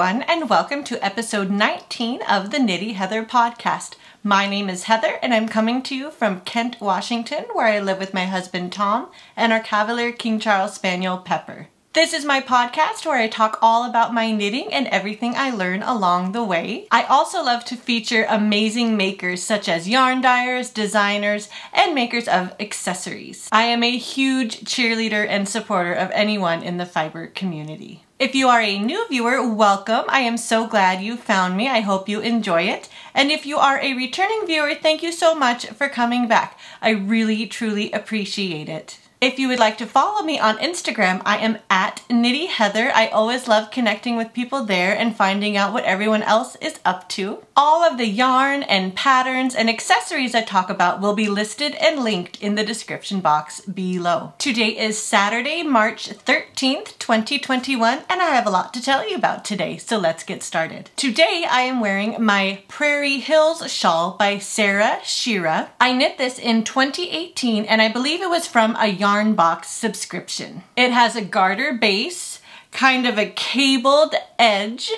everyone, and welcome to episode 19 of the Knitty Heather podcast. My name is Heather, and I'm coming to you from Kent, Washington, where I live with my husband Tom and our Cavalier King Charles Spaniel Pepper. This is my podcast where I talk all about my knitting and everything I learn along the way. I also love to feature amazing makers such as yarn dyers, designers, and makers of accessories. I am a huge cheerleader and supporter of anyone in the fiber community. If you are a new viewer, welcome. I am so glad you found me. I hope you enjoy it. And if you are a returning viewer, thank you so much for coming back. I really, truly appreciate it. If you would like to follow me on Instagram, I am at Knitty Heather. I always love connecting with people there and finding out what everyone else is up to. All of the yarn and patterns and accessories I talk about will be listed and linked in the description box below. Today is Saturday, March 13th, 2021, and I have a lot to tell you about today, so let's get started. Today I am wearing my Prairie Hills shawl by Sarah Shira. I knit this in 2018 and I believe it was from a yarn box subscription. It has a garter base, kind of a cabled edge,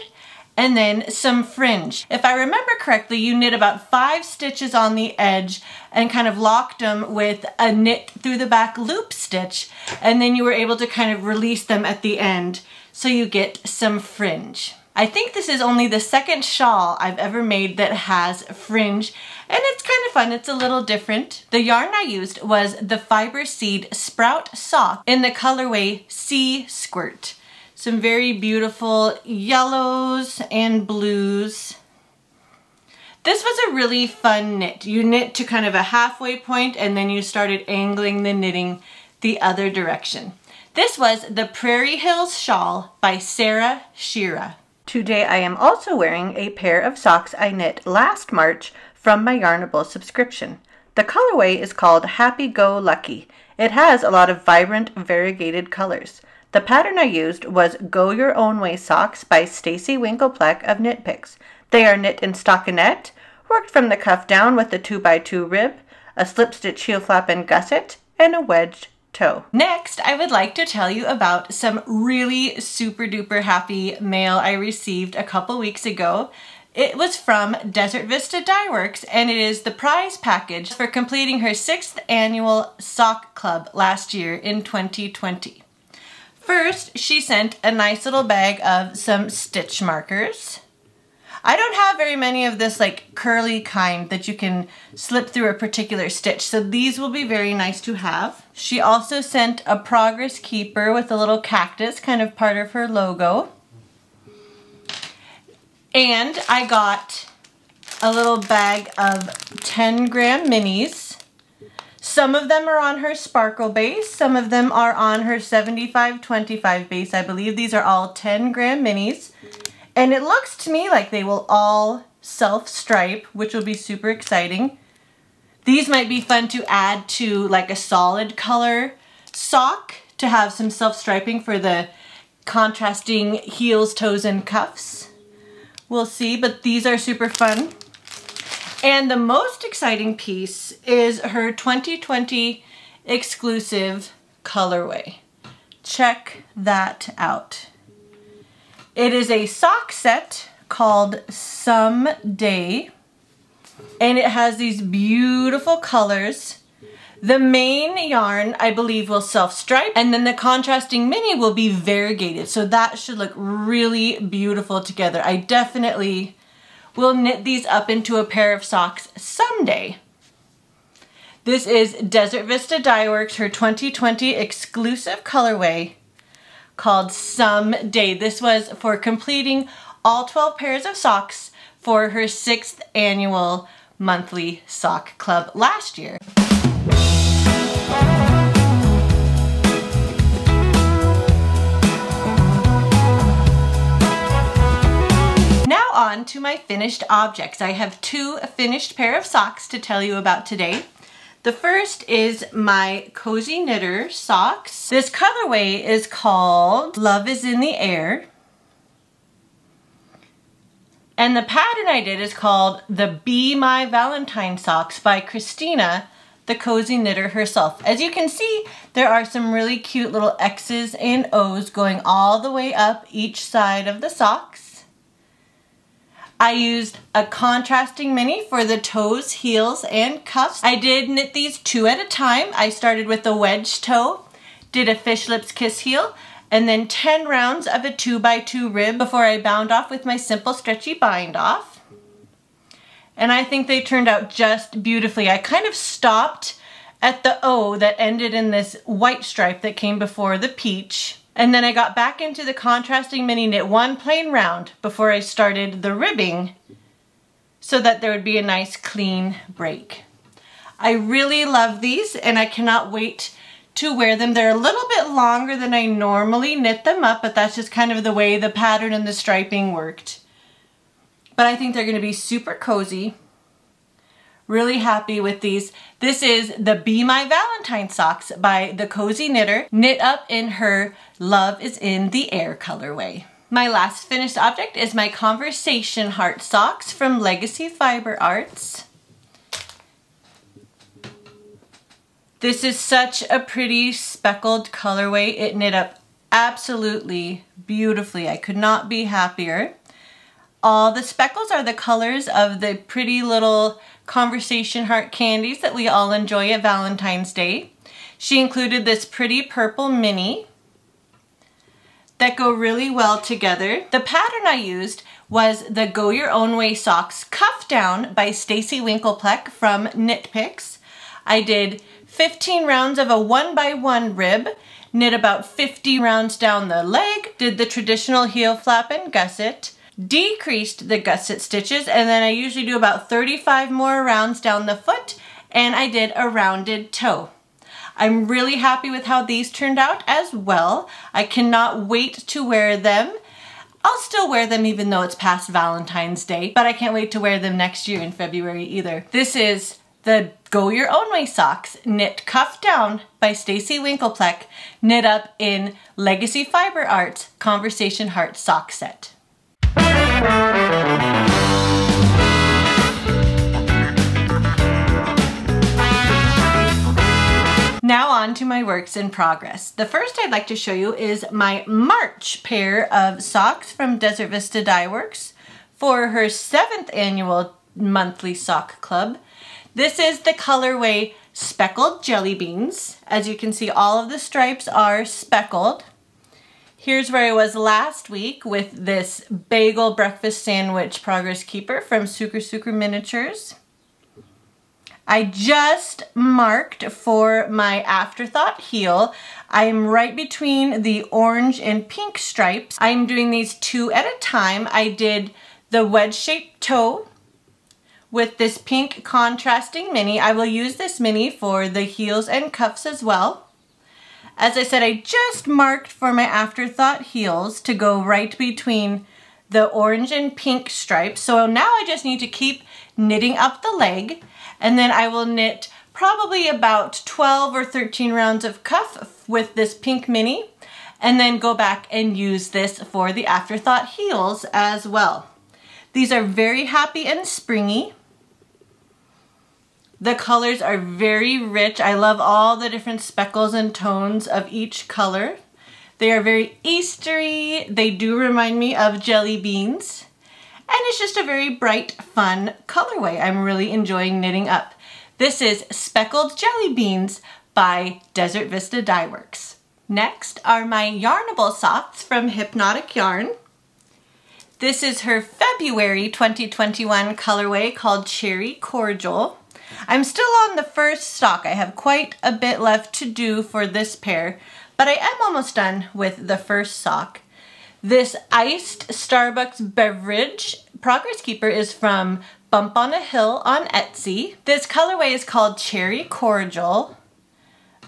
and then some fringe. If I remember correctly, you knit about 5 stitches on the edge and kind of locked them with a knit through the back loop stitch, and then you were able to kind of release them at the end so you get some fringe. I think this is only the second shawl I've ever made that has fringe, and it's kind of fun. It's a little different. The yarn I used was the Fiber Seed Sprout Sock in the colorway Sea Squirt. Some very beautiful yellows and blues. This was a really fun knit. You knit to kind of a halfway point and then you started angling the knitting the other direction. This was the Prairie Hills Shawl by Sarah Shira. Today I am also wearing a pair of socks I knit last March from my Yarnable subscription. The colorway is called Happy Go Lucky. It has a lot of vibrant, variegated colors. The pattern I used was Go Your Own Way Socks by Stacy Winklepleck of Knit Picks. They are knit in stockinette, worked from the cuff down with a 2x2 rib, a slip stitch heel flap and gusset, and a wedged toe. Next, I would like to tell you about some really super duper happy mail I received a couple weeks ago. It was from Desert Vista Dye Works, and it is the prize package for completing her 6th annual sock club last year in 2020. First, she sent a nice little bag of some stitch markers. I don't have very many of this like curly kind that you can slip through a particular stitch, so these will be very nice to have. She also sent a progress keeper with a little cactus, kind of part of her logo. And I got a little bag of 10-gram minis. Some of them are on her sparkle base, some of them are on her 75-25 base. I believe these are all 10-gram minis. And it looks to me like they will all self-stripe, which will be super exciting. These might be fun to add to like a solid color sock to have some self-striping for the contrasting heels, toes, and cuffs. We'll see, but these are super fun. And the most exciting piece is her 2020 exclusive colorway. Check that out. It is a sock set called Someday, and it has these beautiful colors. The main yarn, I believe, will self-stripe, and then the contrasting mini will be variegated, so that should look really beautiful together. I definitely will knit these up into a pair of socks someday. This is Desert Vista Dye Works, her 2020 exclusive colorway called Someday. This was for completing all 12 pairs of socks for her 6th annual monthly sock club last year. Now on to my finished objects. I have 2 finished pair of socks to tell you about today. The first is my Cozy Knitter socks. This colorway is called Love is in the Air. And the pattern I did is called the Be My Valentine Socks by Christina, the Cozy Knitter herself. As you can see, there are some really cute little X's and O's going all the way up each side of the socks. I used a contrasting mini for the toes, heels, and cuffs. I did knit these 2 at a time. I started with the wedge toe, did a fish lips kiss heel, and then 10 rounds of a 2x2 rib before I bound off with my simple stretchy bind off. And I think they turned out just beautifully. I kind of stopped at the O that ended in this white stripe that came before the peach. And then I got back into the contrasting mini, knit 1 plain round before I started the ribbing so that there would be a nice clean break. I really love these and I cannot wait to wear them. They're a little bit longer than I normally knit them up, but that's just kind of the way the pattern and the striping worked. But I think they're going to be super cozy. Really happy with these. This is the Be My Valentine Socks by the Cozy Knitter, knit up in her Love is in the Air colorway. My last finished object is my Conversation Heart Socks from Legacy Fiber Arts. This is such a pretty speckled colorway. It knit up absolutely beautifully. I could not be happier. All the speckles are the colors of the pretty little Conversation Heart candies that we all enjoy at Valentine's Day. She included this pretty purple mini that go really well together. The pattern I used was the Go Your Own Way Socks Cuff Down by Stacy Winklepleck from Knit Picks. I did 15 rounds of a 1x1 rib, knit about 50 rounds down the leg, did the traditional heel flap and gusset, decreased the gusset stitches, and then I usually do about 35 more rounds down the foot, and I did a rounded toe. I'm really happy with how these turned out as well. I cannot wait to wear them. I'll still wear them even though it's past Valentine's Day, but I can't wait to wear them next year in February either. This is the Go Your Own Way Socks Knit Cuff Down by Stacy Winklepleck, knit up in Legacy Fiber Arts Conversation Heart Sock Set. Now on to my works in progress. The first I'd like to show you is my March pair of socks from Desert Vista Dye Works for her 7th annual monthly sock club. This is the colorway Speckled Jelly Beans. As you can see, all of the stripes are speckled. Here's where I was last week with this bagel breakfast sandwich progress keeper from Sucre Miniatures. I just marked for my afterthought heel. I'm right between the orange and pink stripes. I'm doing these 2 at a time. I did the wedge-shaped toe with this pink contrasting mini. I will use this mini for the heels and cuffs as well. As I said, I just marked for my afterthought heels to go right between the orange and pink stripes. So now I just need to keep knitting up the leg, and then I will knit probably about 12 or 13 rounds of cuff with this pink mini, and then go back and use this for the afterthought heels as well. These are very happy and springy. The colors are very rich. I love all the different speckles and tones of each color. They are very Eastery. They do remind me of jelly beans. And it's just a very bright, fun colorway. I'm really enjoying knitting up. This is Speckled Jelly Beans by Desert Vista Dye Works. Next are my Yarnable Socks from Hypnotic Yarn. This is her February 2021 colorway called Cherry Cordial. I'm still on the first stock. I have quite a bit left to do for this pair, but I am almost done with the first sock. This iced Starbucks beverage progress keeper is from Bump on a Hill on Etsy. This colorway is called Cherry Cordial.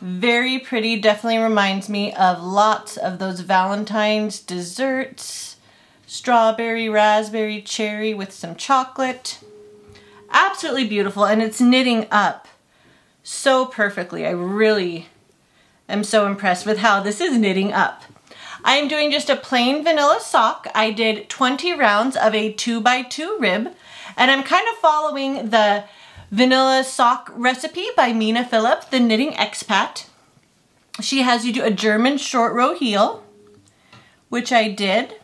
Very pretty, definitely reminds me of lots of those Valentine's desserts. Strawberry, raspberry, cherry with some chocolate. Absolutely beautiful, and it's knitting up so perfectly. I really am so impressed with how this is knitting up. I am doing just a plain vanilla sock. I did 20 rounds of a 2x2 rib, and I'm kind of following the vanilla sock recipe by Mina Phillip, the knitting expat. She has you do a German short row heel, which I did.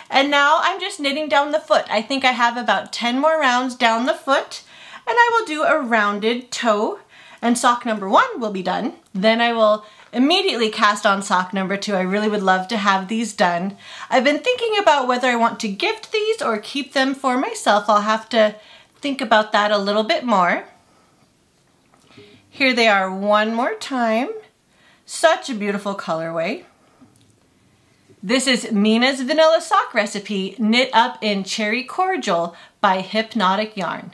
And now I'm just knitting down the foot. I think I have about 10 more rounds down the foot, and I will do a rounded toe, and sock number 1 will be done. Then I will immediately cast on sock number 2. I really would love to have these done. I've been thinking about whether I want to gift these or keep them for myself. I'll have to think about that a little bit more. Here they are one more time. Such a beautiful colorway. This is Mina's Vanilla Sock Recipe, knit up in Cherry Cordial by Hypnotic Yarn.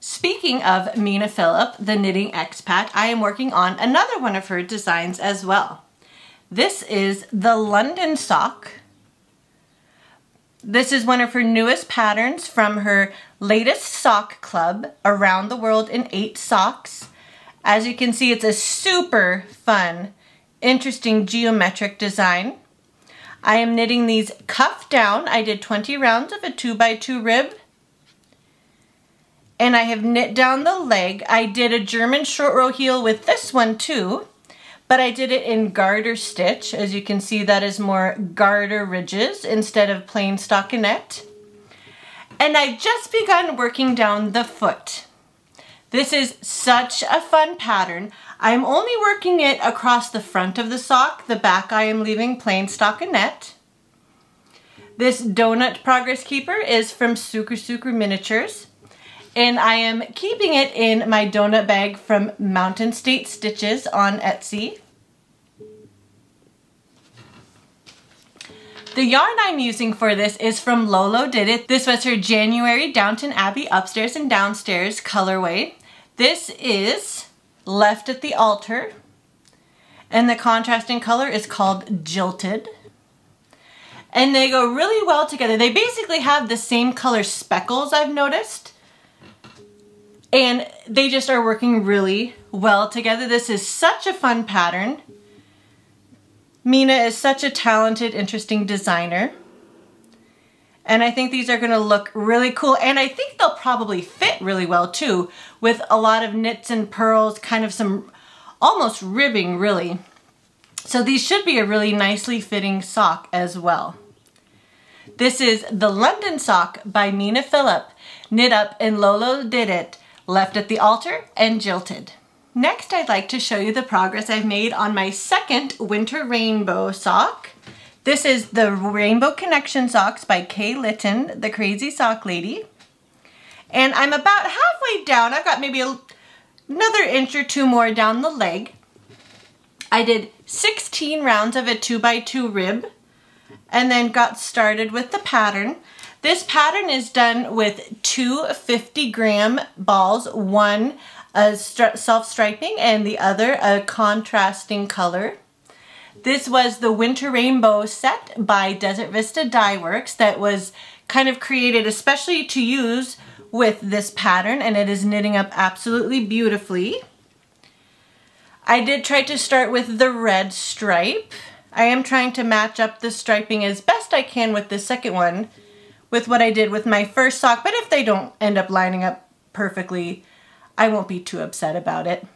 Speaking of Mina Phillip, the knitting expat, I am working on another one of her designs as well. This is the London Sock. This is one of her newest patterns from her latest sock club, Around the World in 8 Socks. As you can see, it's a super fun, interesting geometric design. I am knitting these cuff down. I did 20 rounds of a 2x2 rib. And I have knit down the leg. I did a German short row heel with this one too, but I did it in garter stitch. As you can see, that is more garter ridges instead of plain stockinette. And I've just begun working down the foot. This is such a fun pattern. I'm only working it across the front of the sock. The back I am leaving plain stockinette. This donut progress keeper is from Sucre Miniatures. And I am keeping it in my donut bag from Mountain State Stitches on Etsy. The yarn I'm using for this is from Lolo Did It. This was her January Downton Abbey Upstairs and Downstairs colorway. This is Left at the Altar, and the contrasting color is called Jilted. And they go really well together. They basically have the same color speckles, I've noticed. And they just are working really well together. This is such a fun pattern. Mina is such a talented, interesting designer. And I think these are gonna look really cool. And I think they'll probably fit really well too, with a lot of knits and purls, kind of some almost ribbing really. So these should be a really nicely fitting sock as well. This is the London Sock by Mina Phillip, knit up in Lolo Did It, Left at the Altar, and Jilted. Next, I'd like to show you the progress I've made on my second winter rainbow sock. This is the Rainbow Connection Socks by Kay Litton, the Crazy Sock Lady. And I'm about halfway down. I've got maybe another inch or two more down the leg. I did 16 rounds of a 2x2 rib and then got started with the pattern. This pattern is done with 2 50-gram balls, one self-striping and the other a contrasting color. This was the Winter Rainbow set by Desert Vista Dye Works that was kind of created especially to use with this pattern, and it is knitting up absolutely beautifully. I did try to start with the red stripe. I am trying to match up the striping as best I can with the second one with what I did with my first sock, but if they don't end up lining up perfectly, I won't be too upset about it.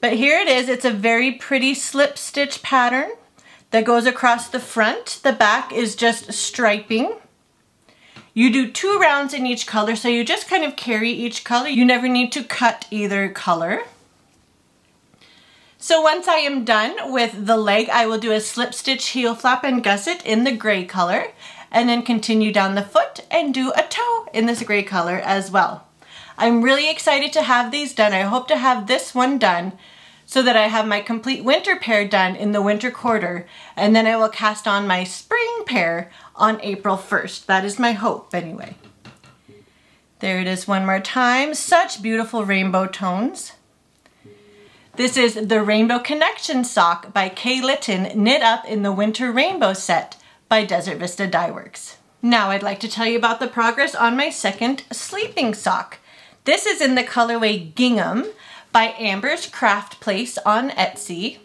But here it is. It's a very pretty slip stitch pattern that goes across the front. The back is just striping. You do 2 rounds in each color, so you just kind of carry each color. You never need to cut either color. So once I am done with the leg, I will do a slip stitch heel flap and gusset in the gray color, and then continue down the foot and do a toe in this gray color as well. I'm really excited to have these done. I hope to have this one done so that I have my complete winter pair done in the winter quarter, and then I will cast on my spring pair on April 1st. That is my hope anyway. There it is one more time. Such beautiful rainbow tones. This is the Rainbow Connection Sock by Kay Litton, knit up in the Winter Rainbow set by Desert Vista Dye Works. Now I'd like to tell you about the progress on my second sleeping sock. This is in the colorway Gingham by Amber's Craft Place on Etsy.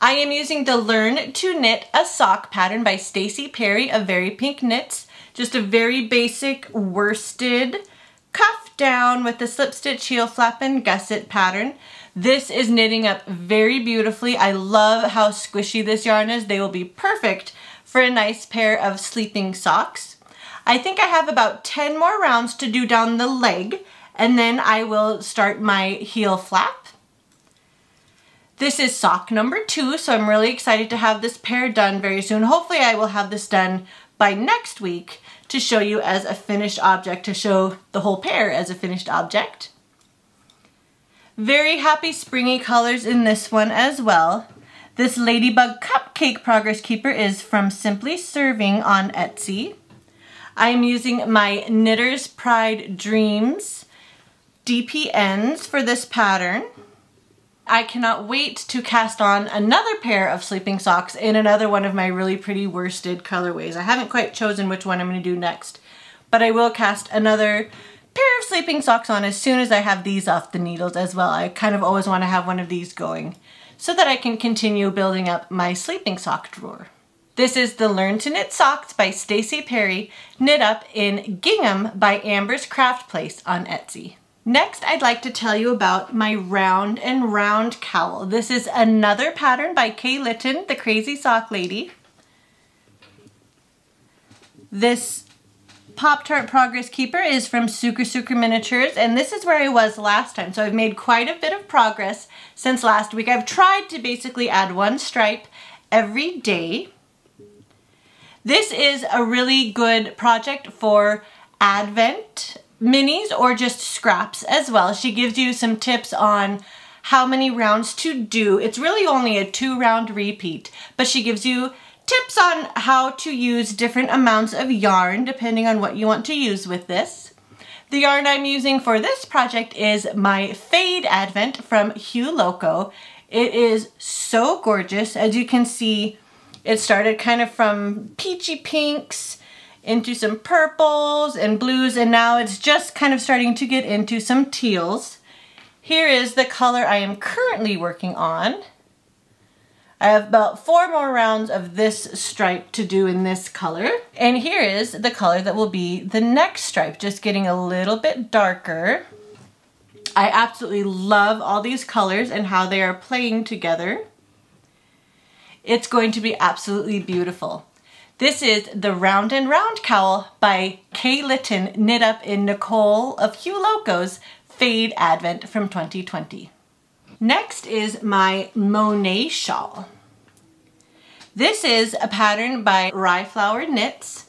I am using the Learn to Knit a Sock pattern by Stacey Perry of Very Pink Knits. Just a very basic worsted cuff down with the slip stitch heel flap and gusset pattern. This is knitting up very beautifully. I love how squishy this yarn is. They will be perfect for a nice pair of sleeping socks. I think I have about 10 more rounds to do down the leg, and then I will start my heel flap. This is sock number 2, so I'm really excited to have this pair done very soon. Hopefully I will have this done by next week to show you as a finished object, to show the whole pair as a finished object. Very happy springy colors in this one as well. This Ladybug Cupcake Progress Keeper is from Simply Serving on Etsy. I'm using my Knitter's Pride Dreams DPNs for this pattern. I cannot wait to cast on another pair of sleeping socks in another one of my really pretty worsted colorways. I haven't quite chosen which one I'm going to do next, but I will cast another pair of sleeping socks on as soon as I have these off the needles as well. I kind of always want to have one of these going so that I can continue building up my sleeping sock drawer. This is the Learn to Knit Socks by Stacey Perry, knit up in Gingham by Amber's Craft Place on Etsy. Next, I'd like to tell you about my Round and Round cowl. This is another pattern by Kay Litton, the Crazy Sock Lady. This Pop-Tart Progress Keeper is from Sucre Miniatures, and this is where I was last time. So I've made quite a bit of progress since last week. I've tried to basically add one stripe every day. This is a really good project for Advent minis or just scraps as well. She gives you some tips on how many rounds to do. It's really only a 2-round repeat, but she gives you tips on how to use different amounts of yarn depending on what you want to use with this. The yarn I'm using for this project is my Fade Advent from Hue Loco. It is so gorgeous. As you can see, it started kind of from peachy pinks into some purples and blues, and now it's just kind of starting to get into some teals. Here is the color I am currently working on. I have about 4 more rounds of this stripe to do in this color. And here is the color that will be the next stripe, just getting a little bit darker. I absolutely love all these colors and how they are playing together. It's going to be absolutely beautiful. This is the Round and Round cowl by Kay Litton, knit up in Nicole of Hue Loco's Fade Advent from 2020. Next is my Monet Shawl. This is a pattern by Rye Flower Knits.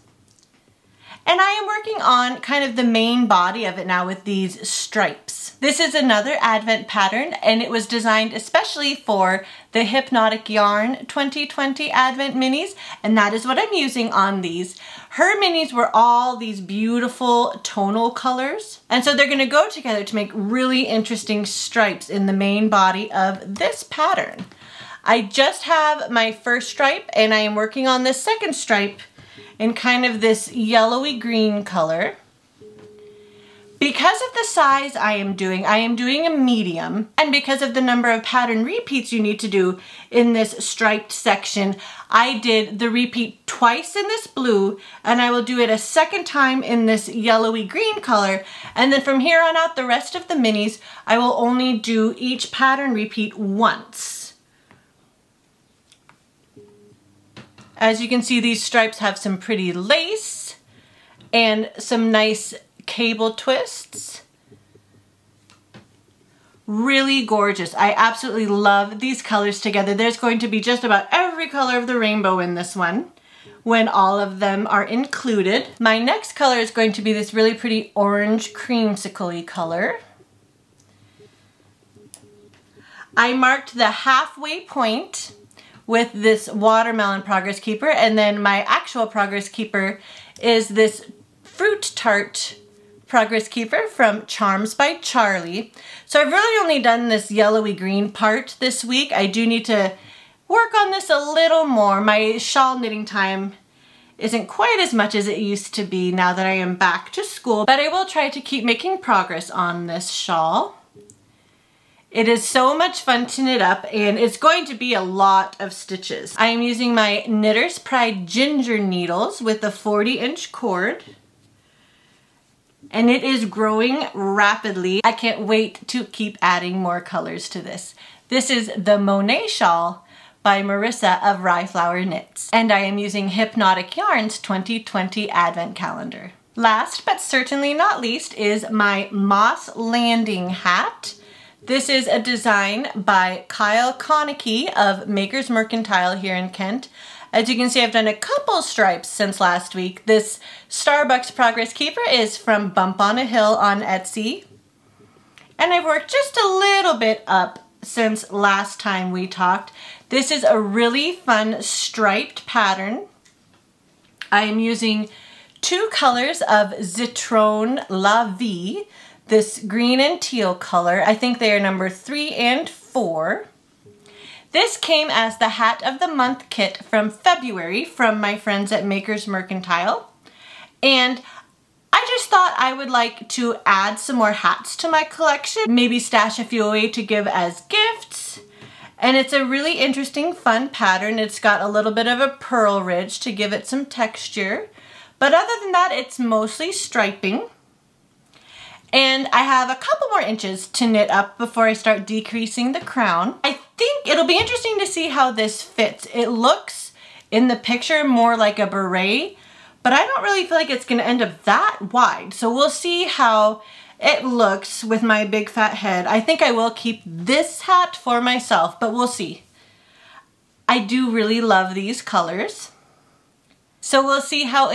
And I am working on kind of the main body of it now with these stripes. This is another Advent pattern, and it was designed especially for the Hypnotic Yarn 2020 Advent minis, and that is what I'm using on these. Her minis were all these beautiful tonal colors, and so they're going to go together to make really interesting stripes in the main body of this pattern. I just have my first stripe, and I am working on this second stripe in kind of this yellowy green color. Because of the size I am doing a medium, and because of the number of pattern repeats you need to do in this striped section, I did the repeat twice in this blue, and I will do it a second time in this yellowy green color, and then from here on out, the rest of the minis, I will only do each pattern repeat once. As you can see, these stripes have some pretty lace and some nice cable twists. Really gorgeous. I absolutely love these colors together. There's going to be just about every color of the rainbow in this one when all of them are included. My next color is going to be this really pretty orange creamsicle-y color. I marked the halfway point with this Watermelon Progress Keeper, and then my actual Progress Keeper is this Fruit Tart Progress Keeper from Charms by Charlie. So I've really only done this yellowy green part this week. I do need to work on this a little more. My shawl knitting time isn't quite as much as it used to be now that I am back to school, but I will try to keep making progress on this shawl. It is so much fun to knit up, and it's going to be a lot of stitches. I am using my Knitter's Pride Ginger needles with the 40-inch cord, and it is growing rapidly. I can't wait to keep adding more colors to this. This is the Monet Shawl by Marissa of Rye Flower Knits. And I am using Hypnotic Yarns 2020 Advent Calendar. Last but certainly not least is my Moss Landing hat. This is a design by Kyle Konecki of Maker's Mercantile here in Kent. As you can see, I've done a couple stripes since last week. This Starbucks Progress Keeper is from Bump on a Hill on Etsy. And I've worked just a little bit up since last time we talked. This is a really fun striped pattern. I am using 2 colors of Citron La Vie, this green and teal color. I think they are number 3 and 4. This came as the Hat of the Month kit from February from my friends at Maker's Mercantile. And I just thought I would like to add some more hats to my collection, maybe stash a few away to give as gifts. And it's a really interesting, fun pattern. It's got a little bit of a pearl ridge to give it some texture. But other than that, it's mostly striping. And I have a couple more inches to knit up before I start decreasing the crown. I think it'll be interesting to see how this fits. It looks in the picture more like a beret, but I don't really feel like it's gonna end up that wide. So we'll see how it looks with my big fat head. I think I will keep this hat for myself, but we'll see. I do really love these colors. So we'll see how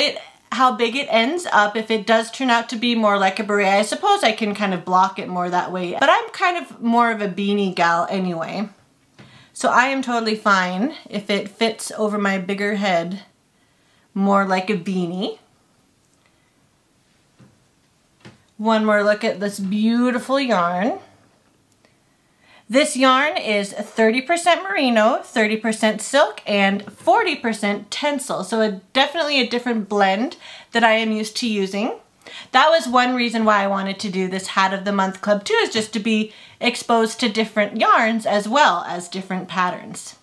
big it ends up. If it does turn out to be more like a beret, I suppose I can kind of block it more that way. But I'm kind of more of a beanie gal anyway. So I am totally fine if it fits over my bigger head more like a beanie. One more look at this beautiful yarn. This yarn is 30% merino, 30% silk, and 40% tencel. So definitely a different blend that I am used to using. That was one reason why I wanted to do this Hat of the Month Club too, is just to be exposed to different yarns as well as different patterns.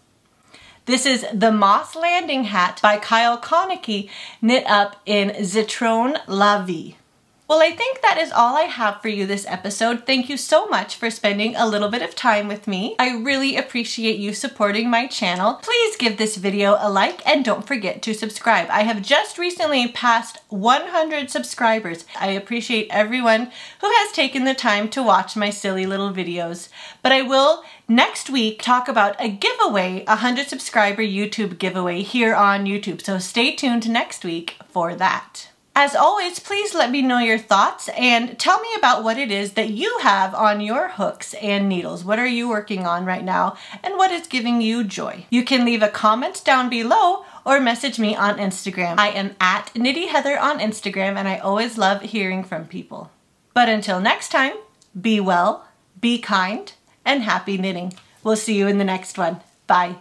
This is the Moss Landing hat by Kyle Konecki, knit up in Citron La Vie. Well, I think that is all I have for you this episode. Thank you so much for spending a little bit of time with me. I really appreciate you supporting my channel. Please give this video a like and don't forget to subscribe. I have just recently passed 100 subscribers. I appreciate everyone who has taken the time to watch my silly little videos. But I will next week talk about a giveaway, a 100 subscriber YouTube giveaway here on YouTube. So stay tuned next week for that. As always, please let me know your thoughts and tell me about what it is that you have on your hooks and needles. What are you working on right now and what is giving you joy? You can leave a comment down below or message me on Instagram. I am at Knitty Heather on Instagram and I always love hearing from people. But until next time, be well, be kind, and happy knitting. We'll see you in the next one. Bye.